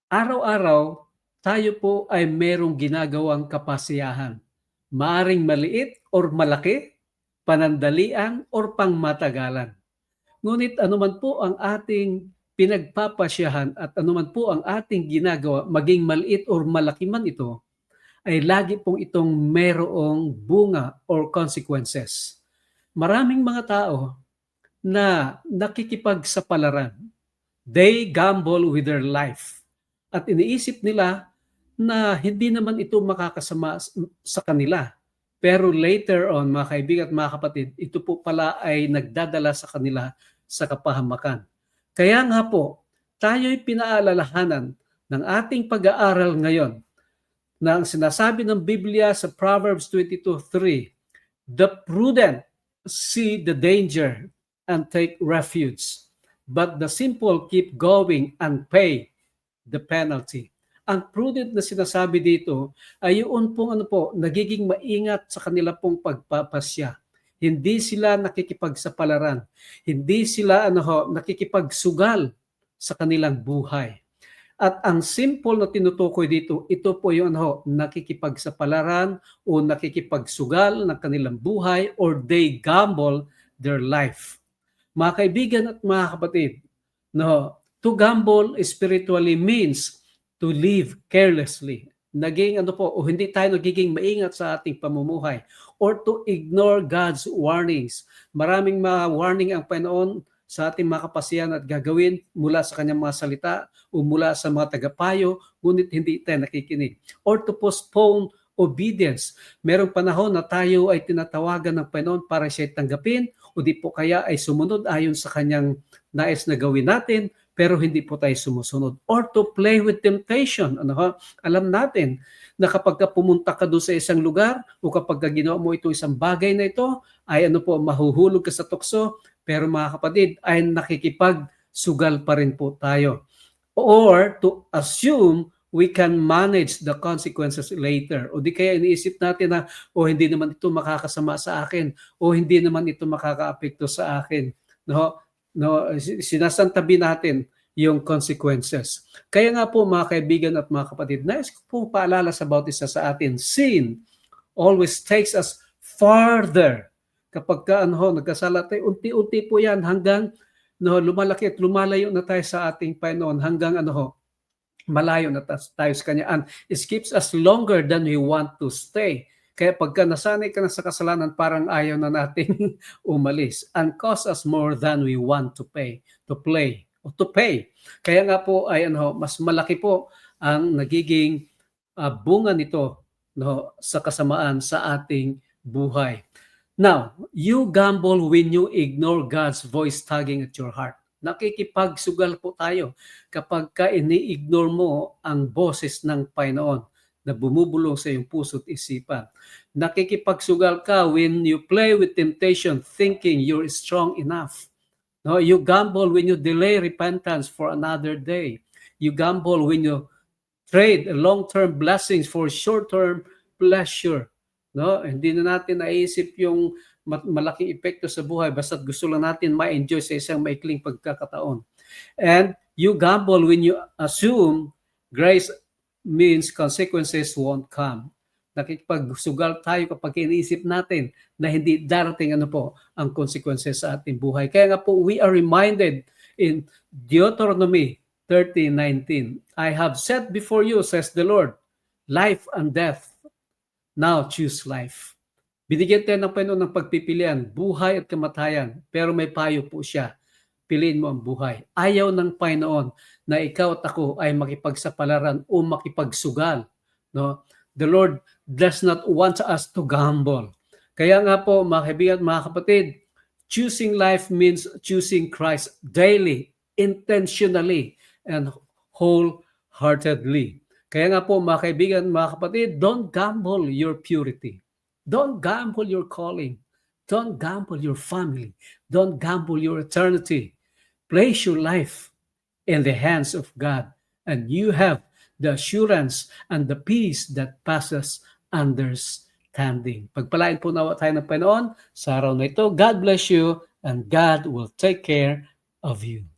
Araw-araw, tayo po ay merong ginagawang kapasiyahan. Maaring maliit or malaki, panandalian or pangmatagalan. Ngunit anuman po ang ating pinagpapasyahan at anuman po ang ating ginagawa, maging maliit or malaki man ito, ay lagi pong itong merong bunga or consequences. Maraming mga tao na nakikipagsapalaran. They gamble with their life. At iniisip nila na hindi naman ito makakasama sa kanila. Pero later on, mga kaibigan at mga kapatid, ito po pala ay nagdadala sa kanila sa kapahamakan. Kaya nga po, tayo'y pinaalalahanan ng ating pag-aaral ngayon na ang sinasabi ng Biblia sa Proverbs 22:3, "The prudent see the danger and take refuge, but the simple keep going and pay the penalty." Ang prudent na sinasabi dito ay yun pong nagiging maingat sa kanila pong pagpapasya. Hindi sila nakikipagsapalaran. Hindi sila nakikipagsugal sa kanilang buhay. At ang simple na tinutukoy dito, ito po yung nakikipagsapalaran o nakikipagsugal ng kanilang buhay or they gamble their life. Mga kaibigan at mga kapatid, to gamble spiritually means to live carelessly. Naging hindi tayo nagiging maingat sa ating pamumuhay or to ignore God's warnings. Maraming mga warning ang Panginoon sa ating mga kapasiyan at gagawin mula sa kanyang mga salita o mula sa mga tagapayo, ngunit hindi tayo nakikinig. Or to postpone obedience. Merong panahon na tayo ay tinatawagan ng Panginoon para siya tanggapin o di po kaya ay sumunod ayon sa kanyang nais na gawin natin, pero hindi po tayo sumusunod. Or to play with temptation. Alam natin na kapag pumunta ka doon sa isang lugar o kapag ginawa mo ito isang bagay na ito, ay mahuhulog ka sa tukso, pero mga kapatid, ay nakikipagsugal pa rin po tayo. Or to assume we can manage the consequences later. O di kaya iniisip natin na, hindi naman ito makakasama sa akin, o hindi naman ito makakaapekto sa akin. Sinasantabi natin yung consequences. Kaya nga po mga kaibigan at mga kapatid, nais ko po paalala sa bawat isa sa atin, sin always takes us farther. Kapag nagkasala tayo, unti-unti po yan hanggang lumalaki at lumalayo na tayo sa ating Panginoon hanggang malayo na tayo sa Kanya. And it keeps us longer than we want to stay. Kaya pagka nasanay ka na sa kasalanan, parang ayaw na natin umalis. And cost us more than we want to pay. Kaya nga po ay mas malaki po ang nagiging bunga nito sa kasamaan sa ating buhay. Now, you gamble when you ignore God's voice tugging at your heart. Nakikipagsugal po tayo kapag ini-ignore mo ang boses ng Panginoon na bumubulong sa iyong puso't isipan. Nakikipagsugal ka when you play with temptation thinking you're strong enough. You gamble when you delay repentance for another day. You gamble when you trade long-term blessings for short-term pleasure. Hindi na natin naisip yung malaking epekto sa buhay basta't gusto lang natin ma-enjoy sa isang maikling pagkakataon. And you gamble when you assume grace means consequences won't come. Nakikipagsugal tayo kapag iniisip natin na hindi darating ang consequences sa ating buhay. Kaya nga po, we are reminded in Deuteronomy 30:19, I have set before you, says the Lord, life and death. Now choose life. Binigyan tayo ng Panginoon ng pagpipilian, buhay at kamatayan, pero may payo po siya. Piliin mo ang buhay. Ayaw ng Panginoon na ikaw at ako ay makipagsapalaran o makipagsugal. The Lord does not want us to gamble. Kaya nga po, mga kaibigan, mga kapatid, choosing life means choosing Christ daily, intentionally, and wholeheartedly. Kaya nga po, mga kaibigan, mga kapatid, don't gamble your purity. Don't gamble your calling. Don't gamble your family. Don't gamble your eternity. Place your life in the hands of God, and you have the assurance and the peace that passes understanding. Pagpalain po nawa tayo ng Panginoon sa araw na ito. God bless you, and God will take care of you.